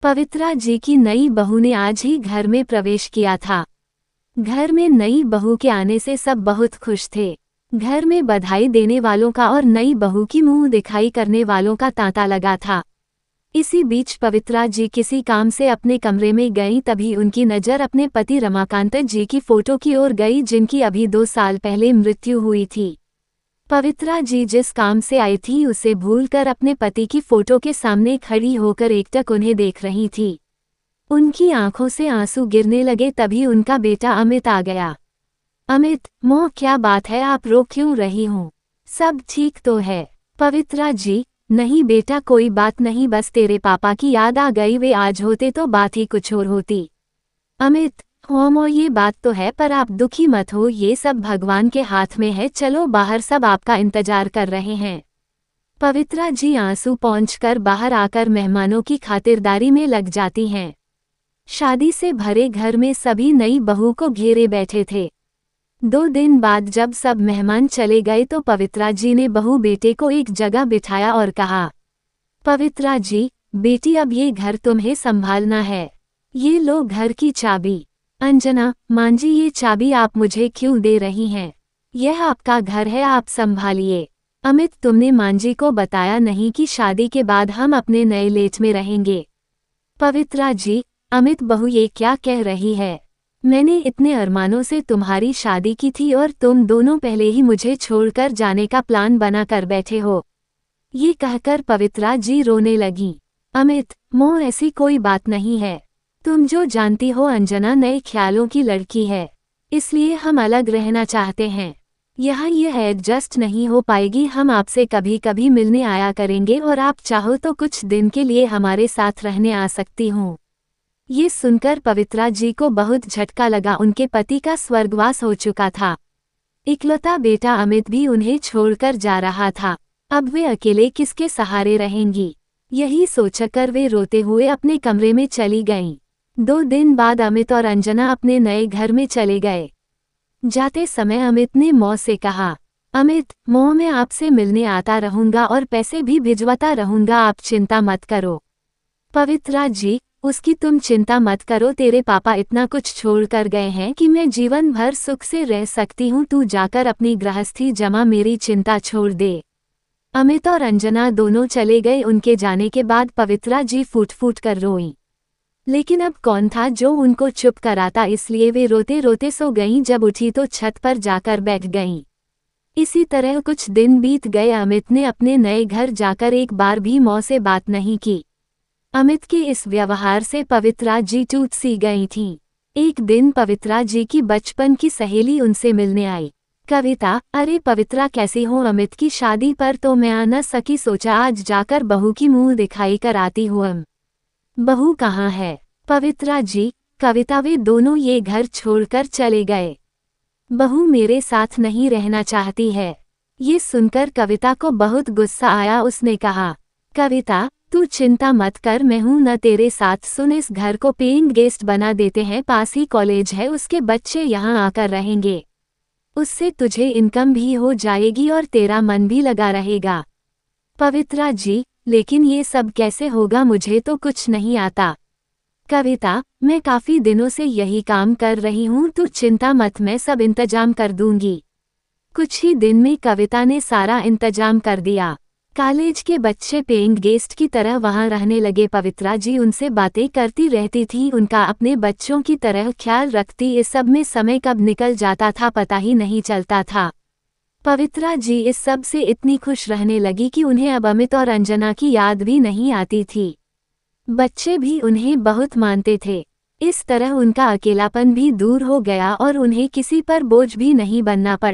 पवित्रा जी की नई बहू ने आज ही घर में प्रवेश किया था। घर में नई बहू के आने से सब बहुत खुश थे। घर में बधाई देने वालों का और नई बहू की मुंह दिखाई करने वालों का तांता लगा था। इसी बीच पवित्रा जी किसी काम से अपने कमरे में गईं, तभी उनकी नज़र अपने पति रमाकांत जी की फोटो की ओर गई, जिनकी अभी 2 साल पहले मृत्यु हुई थी। पवित्रा जी जिस काम से आई थी उसे भूलकर अपने पति की फोटो के सामने खड़ी होकर एकटक उन्हें देख रही थी। उनकी आंखों से आंसू गिरने लगे, तभी उनका बेटा अमित आ गया। अमित, मोह क्या बात है, आप रो क्यों रही हो? सब ठीक तो है? पवित्रा जी, नहीं बेटा कोई बात नहीं, बस तेरे पापा की याद आ गई, वे आज होते तो बात ही कुछ और होती। अमित, होमो ये बात तो है, पर आप दुखी मत हो, ये सब भगवान के हाथ में है, चलो बाहर सब आपका इंतजार कर रहे हैं। पवित्रा जी आंसू पोंछकर बाहर आकर मेहमानों की खातिरदारी में लग जाती हैं। शादी से भरे घर में सभी नई बहू को घेरे बैठे थे। 2 दिन बाद जब सब मेहमान चले गए तो पवित्रा जी ने बहू बेटे को एक जगह बिठाया और कहा, पवित्रा जी बेटी, अब ये घर तुम्हें संभालना है, ये लो घर की चाबी। अंजना, मां जी ये चाबी आप मुझे क्यों दे रही हैं? यह आपका घर है, आप संभालिए। अमित, तुमने मां जी को बताया नहीं कि शादी के बाद हम अपने नए लेट में रहेंगे? पवित्रा जी, अमित बहू ये क्या कह रही है? मैंने इतने अरमानों से तुम्हारी शादी की थी और तुम दोनों पहले ही मुझे छोड़कर जाने का प्लान बना कर बैठे हो। ये कहकर पवित्रा जी रोने लगी। अमित, मोह ऐसी कोई बात नहीं है, तुम जो जानती हो अंजना नए ख्यालों की लड़की है, इसलिए हम अलग रहना चाहते हैं। यहाँ यह एडजस्ट नहीं हो पाएगी, हम आपसे कभी कभी मिलने आया करेंगे और आप चाहो तो कुछ दिन के लिए हमारे साथ रहने आ सकती हूँ। ये सुनकर पवित्रा जी को बहुत झटका लगा, उनके पति का स्वर्गवास हो चुका था। इकलौता बेटा अमित भी उन्हें छोड़कर जा रहा था। अब वे अकेले किसके सहारे रहेंगी? यही सोचकर वे रोते हुए अपने कमरे में चली गईं। 2 दिन बाद अमित और अंजना अपने नए घर में चले गए। जाते समय अमित ने मौं से कहा, अमित, मौं मैं आपसे मिलने आता रहूंगा और पैसे भी भिजवाता रहूंगा, आप चिंता मत करो। पवित्रा जी, उसकी तुम चिंता मत करो, तेरे पापा इतना कुछ छोड़ कर गए हैं कि मैं जीवन भर सुख से रह सकती हूँ, तू जाकर अपनी गृहस्थी जमा, मेरी चिंता छोड़ दे। अमित और अंजना दोनों चले गए। उनके जाने के बाद पवित्रा जी फूट फूट कर रोईं। लेकिन अब कौन था जो उनको चुप कराता, इसलिए वे रोते रोते सो गईं। जब उठी तो छत पर जाकर बैठ गईं। इसी तरह कुछ दिन बीत गए। अमित ने अपने नए घर जाकर एक बार भी मौं से बात नहीं की। अमित के इस व्यवहार से पवित्रा जी टूट सी गई थीं। एक दिन पवित्रा जी की बचपन की सहेली उनसे मिलने आई। कविता, अरे पवित्रा कैसी हो? अमित की शादी पर तो मैं आ न सकी, सोचा आज जाकर बहू की मुंह दिखाई कर आती हूँ। बहू कहाँ है? पवित्रा जी, कविता, वे दोनों ये घर छोड़कर चले गए। बहू मेरे साथ नहीं रहना चाहती है। ये सुनकर कविता को बहुत गुस्सा आया। उसने कहा, कविता तू चिंता मत कर, मैं हूं न तेरे साथ। सुन, इस घर को पेइंग गेस्ट बना देते हैं, पास ही कॉलेज है, उसके बच्चे यहाँ आकर रहेंगे। उससे तुझे इनकम भी हो जाएगी और तेरा मन भी लगा रहेगा। पवित्रा जी, लेकिन ये सब कैसे होगा? मुझे तो कुछ नहीं आता। कविता, मैं काफी दिनों से यही काम कर रही हूँ, तू चिंता मत, मैं सब इंतजाम कर दूंगी। कुछ ही दिन में कविता ने सारा इंतजाम कर दिया। कॉलेज के बच्चे पेइंग गेस्ट की तरह वहां रहने लगे। पवित्रा जी उनसे बातें करती रहती थी, उनका अपने बच्चों की तरह ख्याल रखती। इस सब में समय कब निकल जाता था पता ही नहीं चलता था। पवित्रा जी इस सब से इतनी खुश रहने लगी कि उन्हें अब अमित और अंजना की याद भी नहीं आती थी। बच्चे भी उन्हें बहुत मानते थे। इस तरह उनका अकेलापन भी दूर हो गया और उन्हें किसी पर बोझ भी नहीं बनना पड़ा।